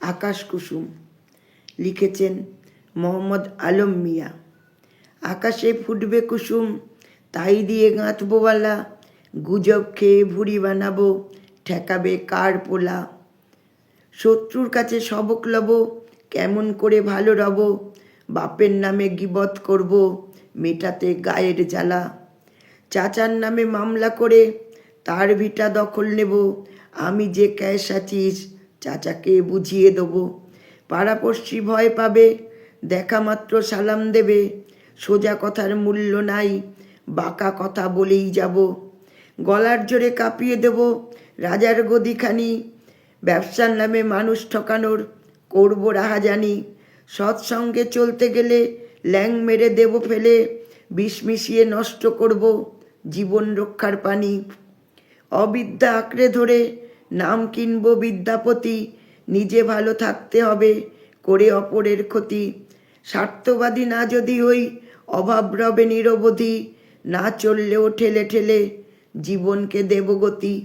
আকাশ কুসুম, লিখেছেন মোহাম্মদ আলম মিয়া। আকাশে ফুটবে কুসুম, তাই দিয়ে গাঁথবো বালা, গুজব খেয়ে ভুড়ি বানাবো, ঠেকাবে কার পোলা। শত্রুর কাছে সবক লব, কেমন করে ভালো রব, বাপের নামে গিবত করব, মেটাতে গায়ের জ্বালা। চাচার নামে মামলা করে তার ভিটা দখল নেব, আমি যে ক্যাশ আছিস চাচাকে বুঝিয়ে দেবো। পাড়াপড়শি ভয় পাবে, দেখা মাত্র সালাম দেবে, সোজা কথার মূল্য নাই, বাঁকা কথা বলেই যাব। গলার জোরে কাঁপিয়ে দেব রাজার গদিখানি, ব্যবসার নামে মানুষ ঠকানোর করবো রাহাজানি। সৎসঙ্গে চলতে গেলে ল্যাং মেরে দেব ফেলে, বিষ মিশিয়ে নষ্ট করব জীবন রক্ষার পানি। অবিদ্যা আঁকড়ে ধরে নাম কিনব বিদ্যাপতি, নিজে ভালো থাকতে হবে করে অপরের ক্ষতি। স্বার্থবাদী না যদি হই, অভাব রবে নিরবধি, না চললেও ঠেলে ঠেলে জীবনকে দেব গতি।